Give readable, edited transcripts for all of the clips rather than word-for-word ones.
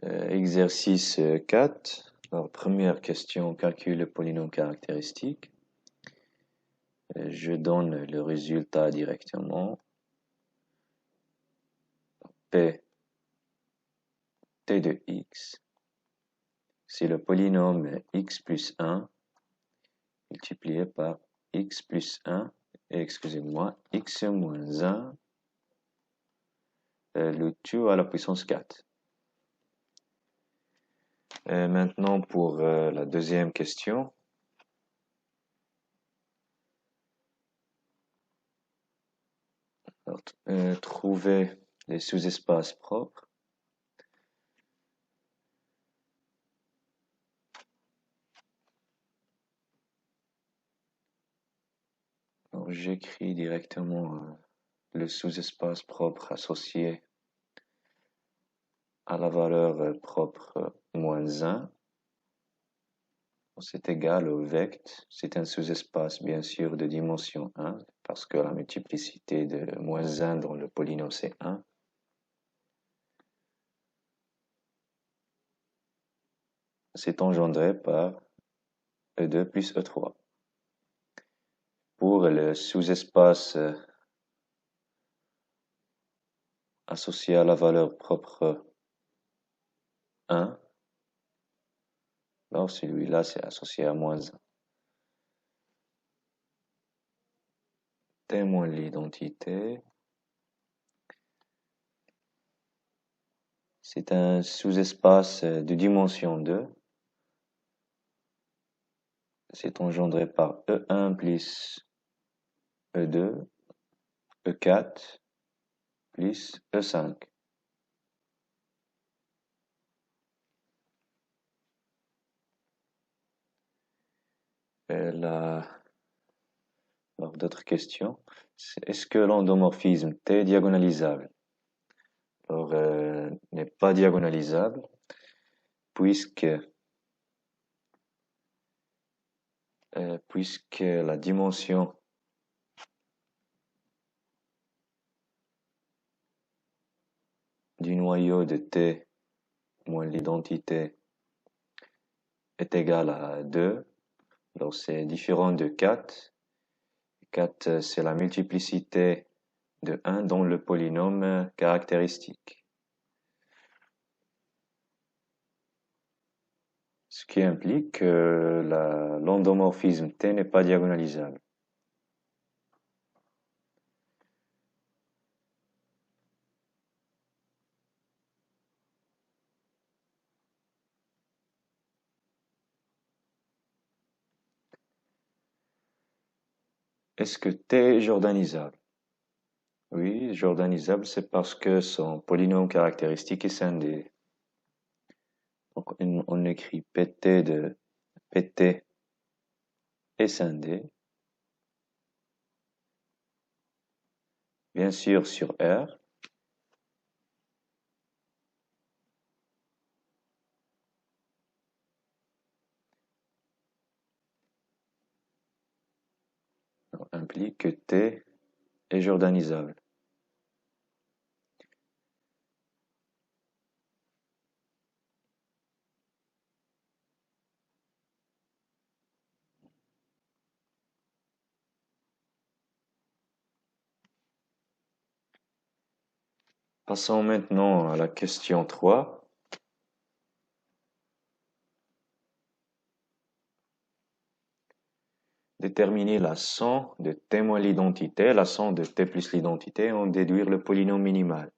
Exercice 4. Alors, première question, calcule le polynôme caractéristique. Je donne le résultat directement. P t de x, c'est le polynôme x plus 1 multiplié par x plus 1, excusez-moi, x moins 1, le tout à la puissance 4. Maintenant, pour la deuxième question. Alors, trouver les sous-espaces propres. Alors, j'écris directement le sous-espace propre associé à la valeur propre moins 1. C'est égal au vect. C'est un sous-espace, bien sûr, de dimension 1, parce que la multiplicité de moins 1 dans le polynôme, c'est 1. C'est engendré par E2 plus E3. Pour le sous-espace associé à la valeur propre 1, alors celui-là, c'est associé à moins 1. Témoin l'identité. C'est un sous-espace de dimension 2. C'est engendré par E1 plus E2, E4 plus E5. Alors, d'autres questions. Est-ce que l'endomorphisme T est diagonalisable? Alors, n'est pas diagonalisable, puisque la dimension du noyau de T moins l'identité est égale à 2. Alors, c'est différent de 4. 4, c'est la multiplicité de 1 dans le polynôme caractéristique. Ce qui implique que l'endomorphisme T n'est pas diagonalisable. Est-ce que T est jordanisable? Oui, jordanisable, c'est parce que son polynôme caractéristique est scindé. Donc, on écrit PT de PT est scindé. Bien sûr, sur R. Implique que T est jordanisable. Passons maintenant à la question 3. Déterminer la somme de T moins l'identité, la somme de T plus l'identité, et en déduire le polynôme minimal.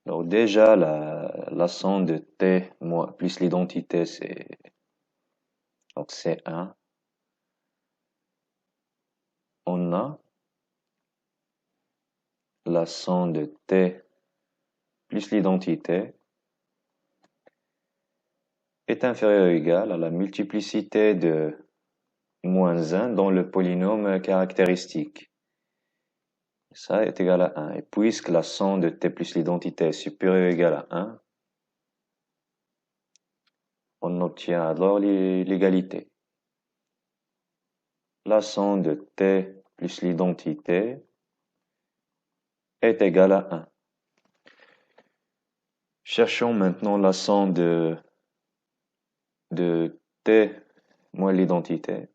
Alors déjà, la somme de T plus l'identité, c'est 1. On a la somme de T plus l'identité est inférieure ou égale à la multiplicité de moins 1 dans le polynôme caractéristique. Ça est égal à 1. Et puisque la somme de T plus l'identité est supérieure ou égale à 1, on obtient alors l'égalité. La somme de T plus l'identité est égale à 1. Cherchons maintenant la somme de T moins l'identité.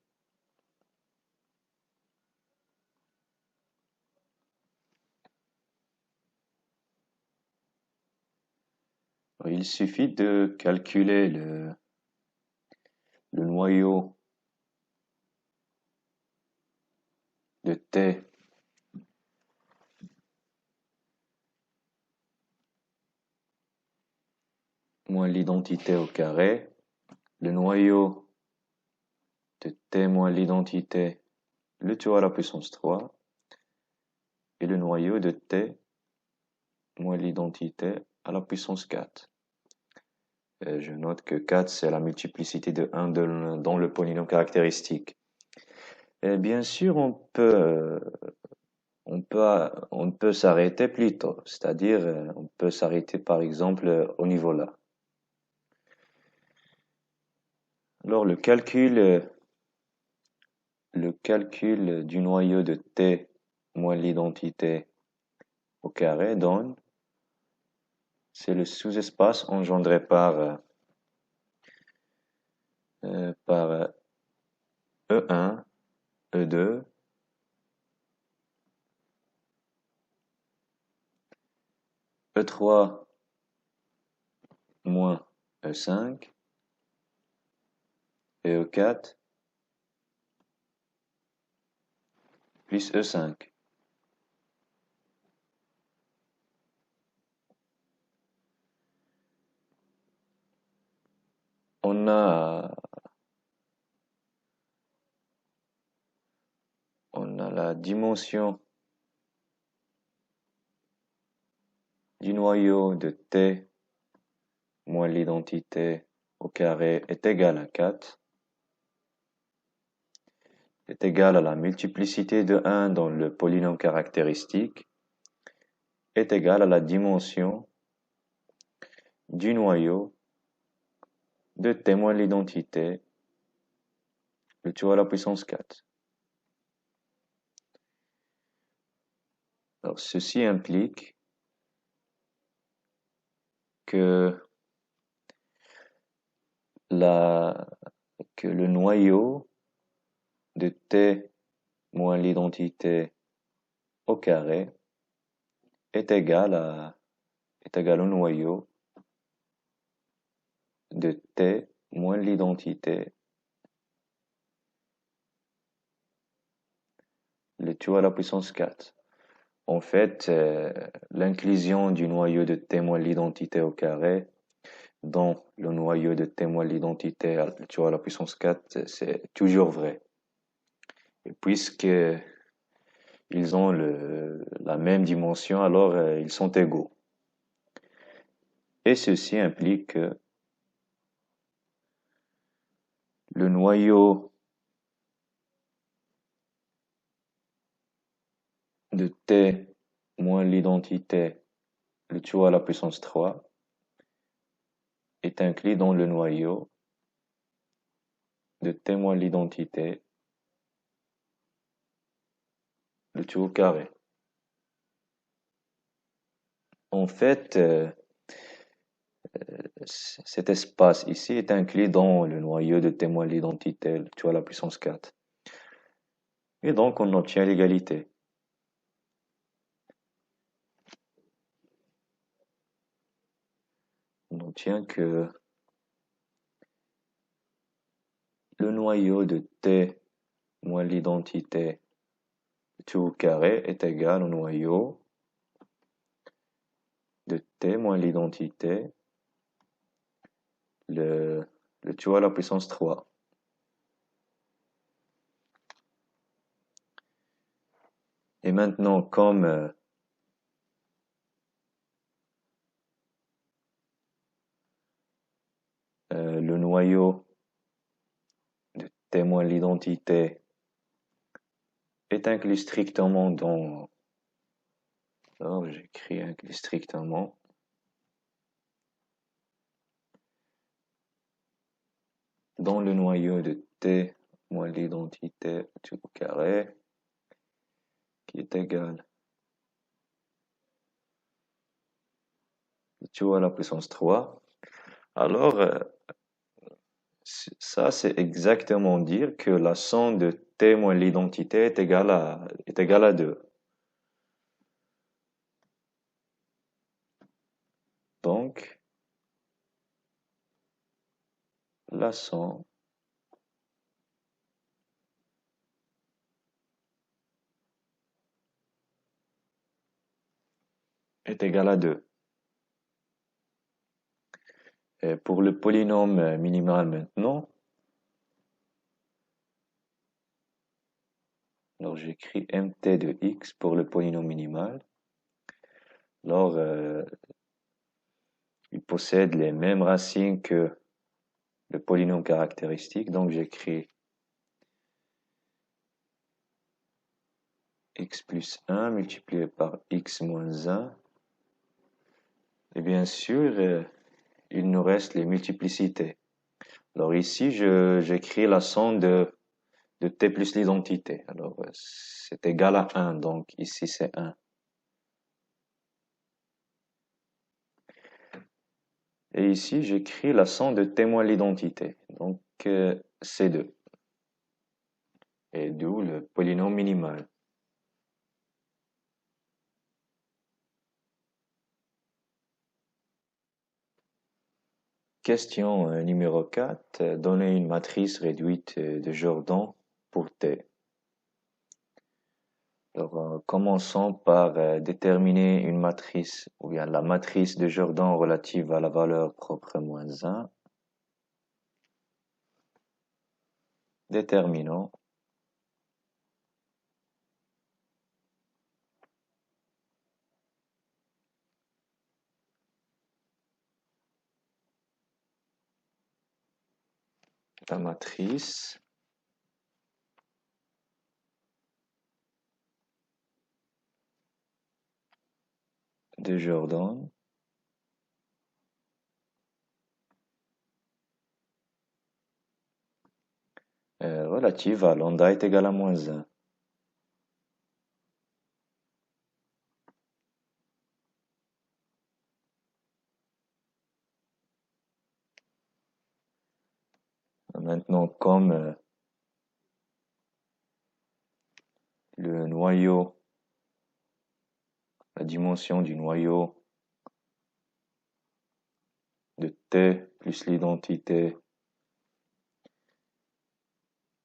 Il suffit de calculer le noyau de T moins l'identité au carré, le noyau de T moins l'identité, le tout à la puissance 3, et le noyau de T moins l'identité à la puissance 4. Je note que 4, c'est la multiplicité de 1 dans le polynôme caractéristique. Et bien sûr, on peut s'arrêter plus tôt, c'est-à-dire on peut s'arrêter par exemple au niveau là. Alors le calcul du noyau de T moins l'identité au carré donne, c'est le sous-espace engendré par E1, E2, E3 moins E5 et E4 plus E5. On a la dimension du noyau de T moins l'identité au carré est égale à 4, est égale à la multiplicité de 1 dans le polynôme caractéristique, est égale à la dimension du noyau de T moins l'identité, le tout à la puissance 4. Alors, ceci implique que que le noyau de T moins l'identité au carré est égal au noyau de T moins l'identité, le tout à la puissance 4. En fait, l'inclusion du noyau de T moins l'identité au carré dans le noyau de T moins l'identité, le tout à la puissance 4, c'est toujours vrai. Et puisque ils ont la même dimension, alors ils sont égaux. Et ceci implique que le noyau de T moins l'identité, le tout à la puissance 3, est inclus dans le noyau de T moins l'identité, le tout au carré. En fait, cet espace ici est inclus dans le noyau de T moins l'identité, le tout à la puissance 4. Et donc, on obtient l'égalité. On obtient que le noyau de T moins l'identité tout au carré est égal au noyau de T moins l'identité, le tout à la puissance 3. Et maintenant, comme le noyau de T moins l'identité est inclus strictement dans... Alors, j'écris inclus strictement. Dans le noyau de T moins l'identité tout au carré, qui est égal tout à la puissance 3. Alors, ça, c'est exactement dire que la somme de t moins l'identité est égale à 2. Donc, la somme est égale à 2. Et pour le polynôme minimal maintenant, alors j'écris mt de x pour le polynôme minimal. Alors, il possède les mêmes racines que le polynôme caractéristique, donc j'écris x plus 1 multiplié par x moins 1. Et bien sûr, il nous reste les multiplicités. Alors ici, j'écris la somme de t plus l'identité. Alors, c'est égal à 1, donc ici c'est 1. Et ici, j'écris la somme de t moins l'identité. Donc, c'est 2. Et d'où le polynôme minimal. Question numéro 4. Donnez une matrice réduite de Jordan pour t. Alors, commençons par déterminer une matrice, ou bien la matrice de Jordan relative à la valeur propre moins 1. Déterminons. La matrice de Jordan relative à lambda est égal à moins 1. Maintenant, comme le noyau, la dimension du noyau de t plus l'identité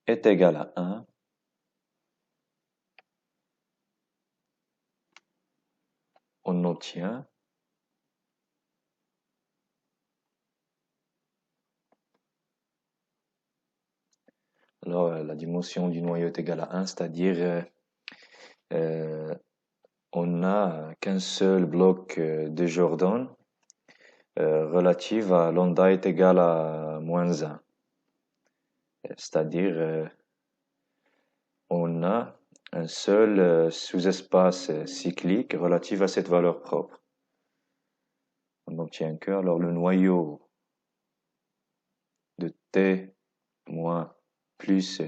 est égale à 1, on obtient alors la dimension du noyau est égale à 1, c'est-à-dire on n'a qu'un seul bloc de Jordan relative à lambda est égal à moins 1. C'est-à-dire on a un seul sous-espace cyclique relatif à cette valeur propre. On obtient que alors le noyau de t moins plus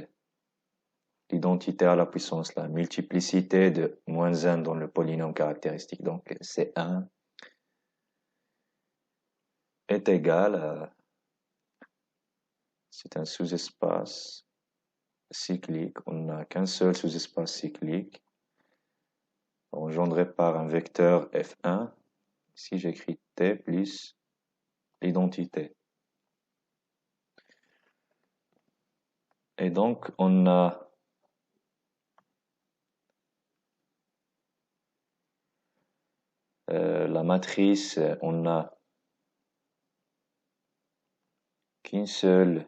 l'identité à la puissance, la multiplicité de moins 1 dans le polynôme caractéristique, donc c'est 1, est égal à, c'est un sous-espace cyclique, on n'a qu'un seul sous-espace cyclique, engendré par un vecteur f1, ici j'écris t plus l'identité. Et donc on a la matrice, on a qu'une seule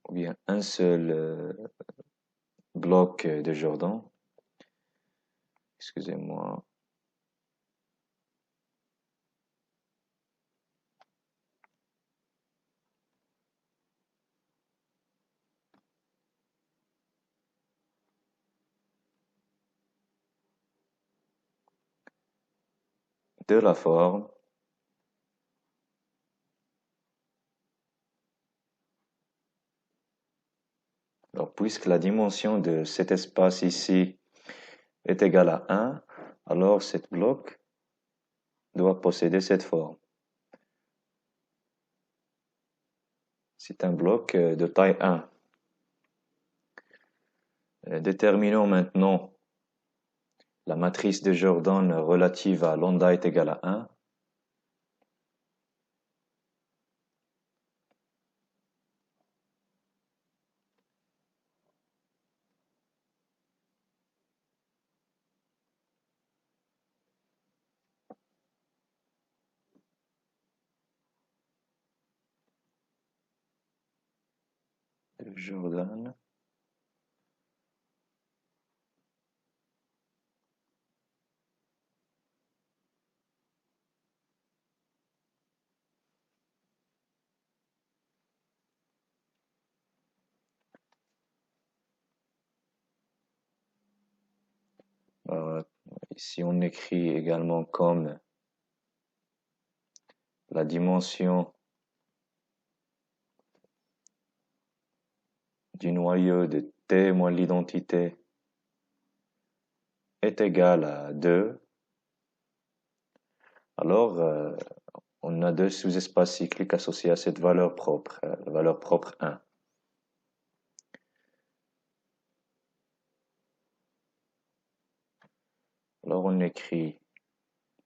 ou bien un seul bloc de Jordan. Excusez-moi. De la forme Alors, puisque la dimension de cet espace ici est égale à 1, alors cet bloc doit posséder cette forme. C'est un bloc de taille 1. Déterminons maintenant la matrice de Jordan relative à lambda est égale à 1. De Jordan. Ici, on écrit également comme la dimension du noyau de T moins l'identité est égale à 2. Alors, on a deux sous-espaces cycliques associés à cette valeur propre, la valeur propre 1. Alors, on écrit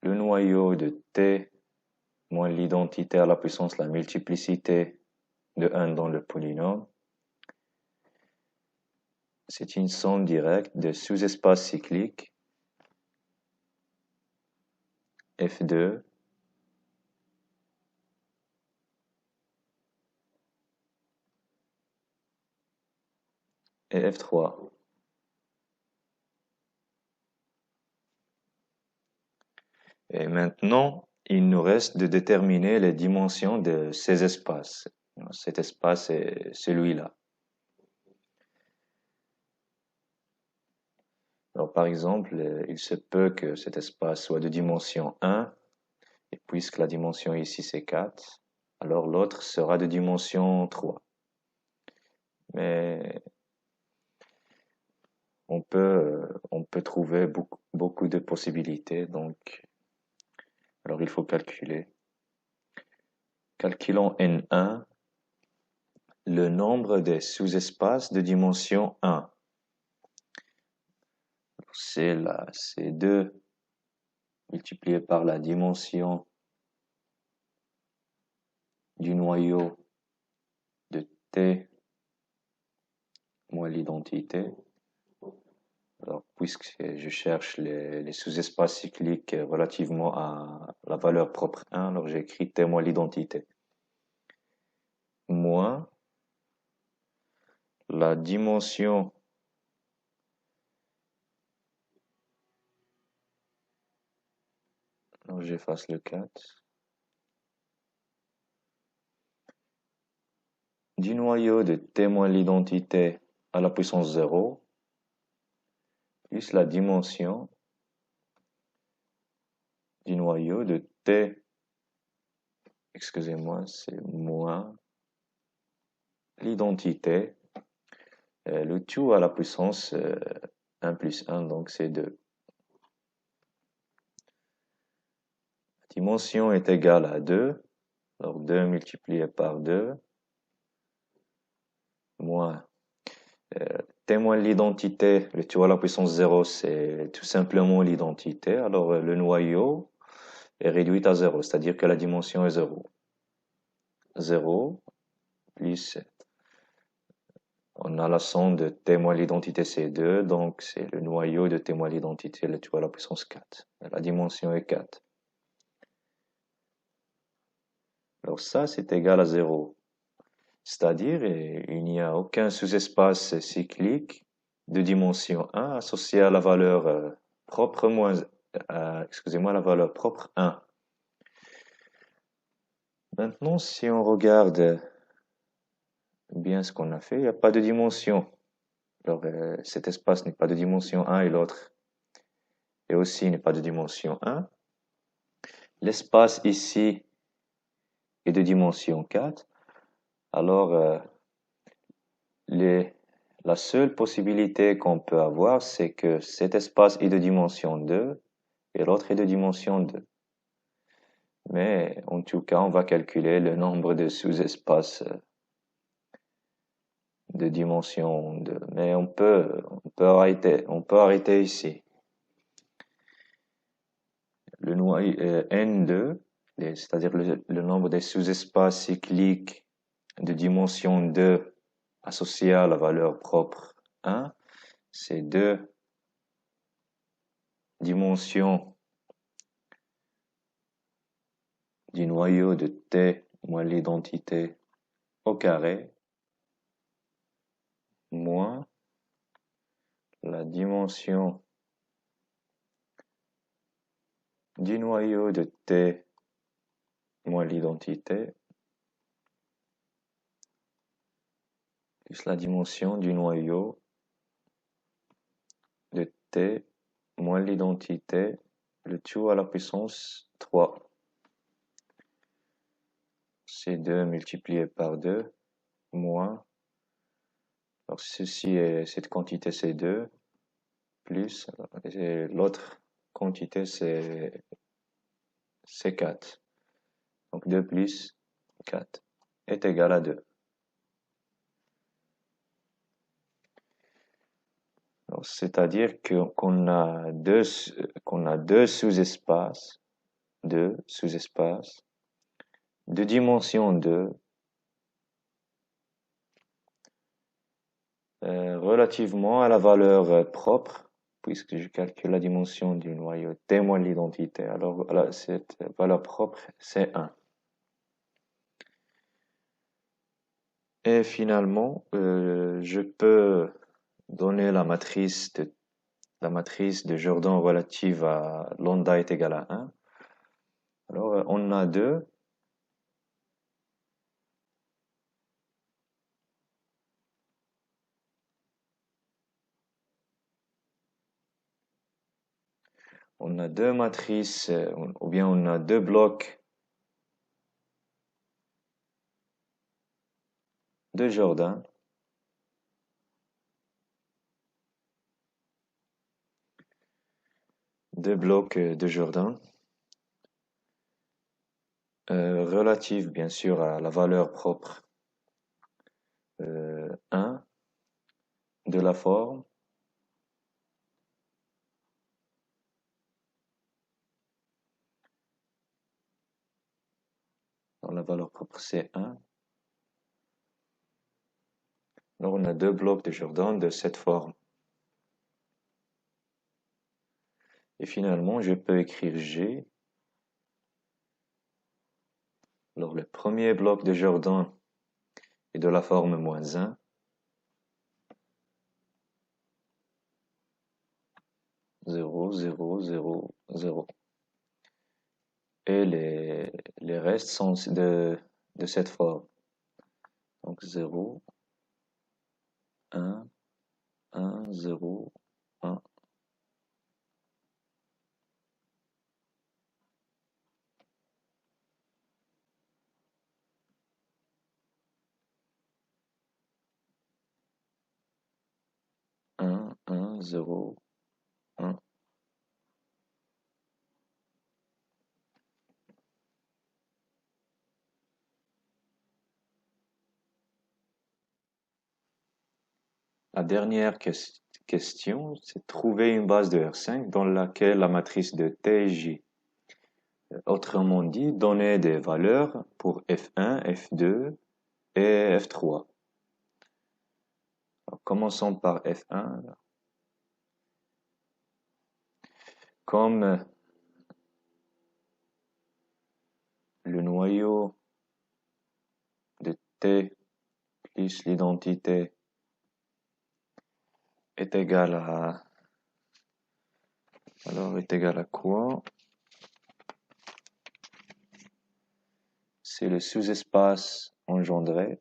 le noyau de T moins l'identité à la puissance la multiplicité de 1 dans le polynôme. C'est une somme directe de sous-espaces cycliques F2 et F3. Et maintenant, il nous reste de déterminer les dimensions de ces espaces. Cet espace est celui-là. Alors, par exemple, il se peut que cet espace soit de dimension 1, et puisque la dimension ici c'est 4, alors l'autre sera de dimension 3. Mais on peut trouver beaucoup de possibilités, donc alors il faut calculer. Calculons N1, le nombre des sous-espaces de dimension 1. C'est la C2 multiplié par la dimension du noyau de T moins l'identité. Alors, puisque je cherche les sous-espaces cycliques relativement à la valeur propre 1, alors j'écris T moins l'identité. Moins la dimension alors j'efface le 4 du noyau de T moins l'identité à la puissance 0 plus la dimension du noyau de T, excusez-moi, c'est moins l'identité, le tout à la puissance 1 plus 1, donc c'est 2. La dimension est égale à 2, alors 2 multiplié par 2, moins T moins l'identité, le tout à la puissance 0, c'est tout simplement l'identité, alors le noyau est réduit à 0, c'est-à-dire que la dimension est 0. 0 plus, on a la somme de T moins l'identité c'est 2, donc c'est le noyau de T moins l'identité, le tout à la puissance 4. La dimension est 4. Alors ça, c'est égal à 0. C'est-à-dire, il n'y a aucun sous-espace cyclique de dimension 1 associé à la valeur propre moins, excusez-moi, la valeur propre 1. Maintenant, si on regarde bien ce qu'on a fait, il n'y a pas de dimension. Alors, cet espace n'est pas de dimension 1 et l'autre et aussi n'est pas de dimension 1. L'espace ici est de dimension 4. Alors, La seule possibilité qu'on peut avoir, c'est que cet espace est de dimension 2 et l'autre est de dimension 2. Mais en tout cas, on va calculer le nombre de sous-espaces de dimension 2. Mais on peut arrêter ici. Le noyau N2, c'est-à-dire le nombre des sous-espaces cycliques de dimension 2 associés à la valeur propre 1, c'est 2 dimensions du noyau de T moins l'identité au carré moins la dimension du noyau de T moins l'identité plus la dimension du noyau de T moins l'identité, le tout à la puissance 3. C'est 2 multiplié par 2 moins, alors cette quantité c'est 2, plus, l'autre quantité c'est 4. Donc 2 plus 4 est égal à 2. C'est-à-dire qu'on a deux sous-espaces, de dimension 2, relativement à la valeur propre, puisque je calcule la dimension du noyau T moins l'identité. Alors, cette valeur propre, c'est 1. Et finalement, je peux donner la matrice de Jordan relative à lambda est égal à 1. Alors, on a deux matrices, ou bien on a deux blocs de Jordan. Deux blocs de Jordan. Relative bien sûr à la valeur propre 1 de la forme dont la valeur propre c'est 1. Alors on a deux blocs de Jordan de cette forme. Et finalement je peux écrire G. Alors le premier bloc de Jordan est de la forme moins 1. Zéro, 0, 0, 0. Et les restes sont de cette forme. Donc 0, 1, 1, 0, 1. Un, 1, 0, 1. La dernière question, c'est trouver une base de R5 dans laquelle la matrice de T est J. Autrement dit, donner des valeurs pour F1, F2 et F3. Alors, commençons par F1. Comme le noyau de T plus l'identité est égal à... Alors, est égal à quoi? C'est le sous-espace engendré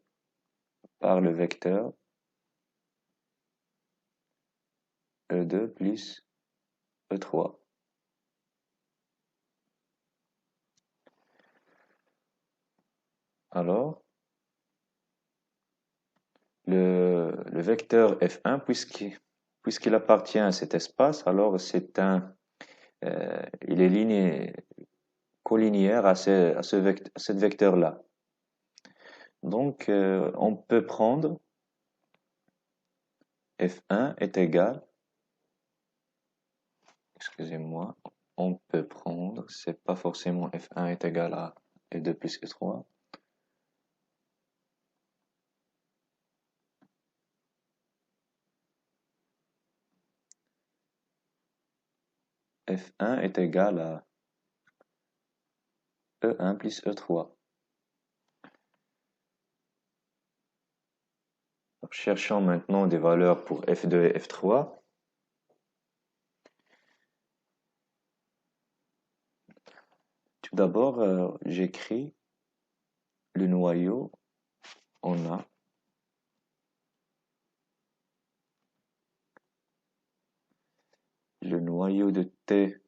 par le vecteur E2 plus E3. Alors, le vecteur F1, puisqu'il appartient à cet espace, alors il est collinéaire à ce vecteur-là. Donc, on peut prendre F1 est égal, excusez-moi, on peut prendre, c'est pas forcément F1 est égal à E2 plus E3. F1 est égal à E1 plus E3. Alors, cherchons maintenant des valeurs pour F2 et F3. Tout d'abord, j'écris le noyau. On a le noyau de T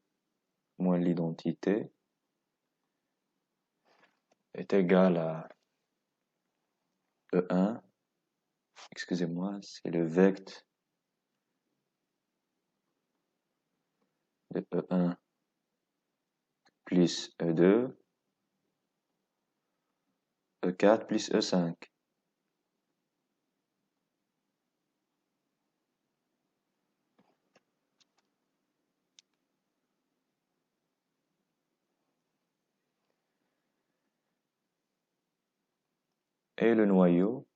moins l'identité est égal à E1. Excusez-moi, c'est le vecteur de E1 plus E2, E4 plus E5. Et le noyau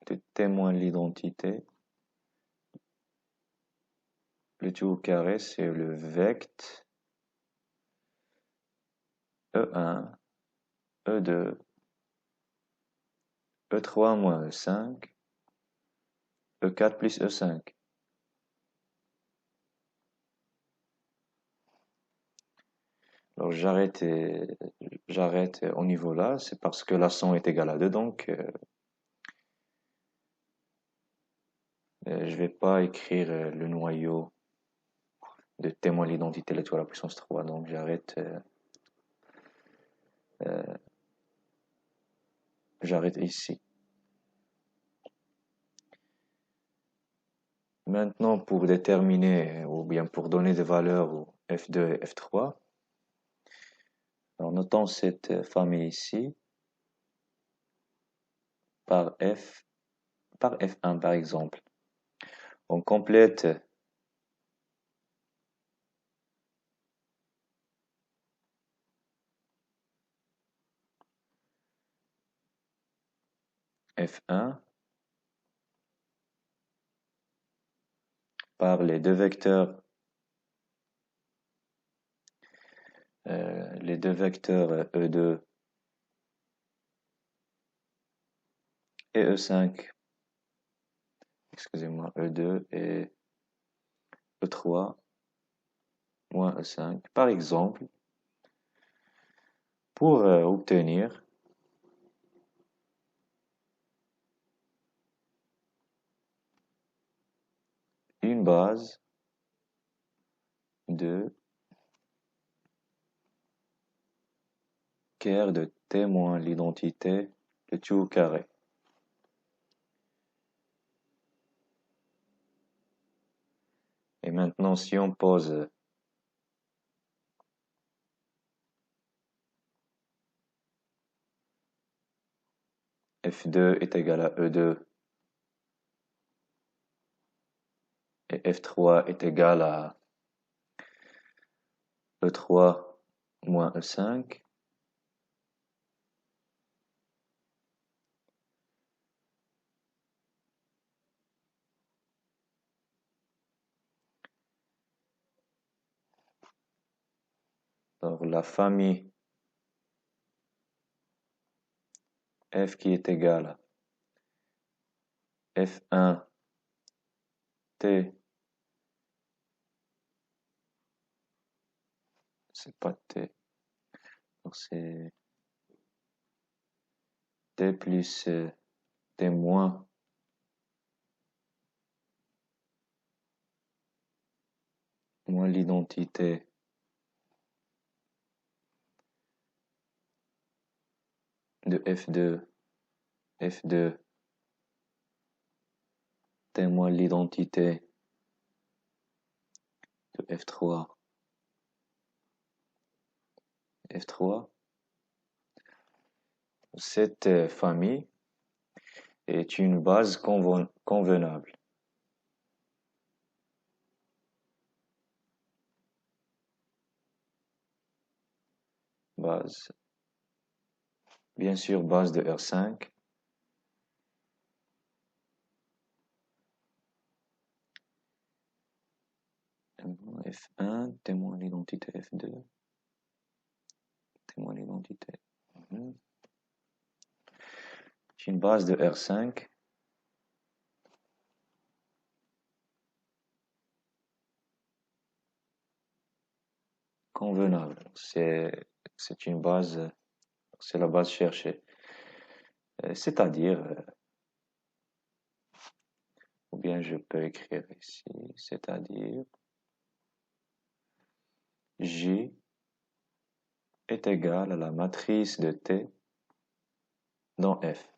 de T moins l'identité, le tout au carré, c'est le vecteur E1, E2, E3 moins E5, E4 plus E5. Alors j'arrête au niveau là, c'est parce que la somme est égale à 2, donc je vais pas écrire le noyau de T moins l'identité, la tout à la puissance 3, donc j'arrête ici. Maintenant, pour déterminer ou bien pour donner des valeurs au F2 et F3, alors notons cette famille ici par F1 par exemple. On complète F1 par les deux vecteurs E2 et E5, excusez-moi, E2 et E3 moins E5, par exemple, pour obtenir une base de Ker de T moins l'identité de tout au carré. Et maintenant, si on pose F2 est égal à E2 et F3 est égal à E3 moins E5, alors la famille F qui est égale à F1 T, c'est pas T, donc c'est T plus T moins l'identité de F2 Témoin l'identité de F3. F3. Cette famille est une base convenable. Base. Bien sûr, base de R5. F1, témoin l'identité F2. Témoin l'identité. C'est une base de R5. Convenable. C'est une base, c'est la base cherchée. C'est-à-dire, ou bien je peux écrire ici, c'est-à-dire J est égal à la matrice de T dans F.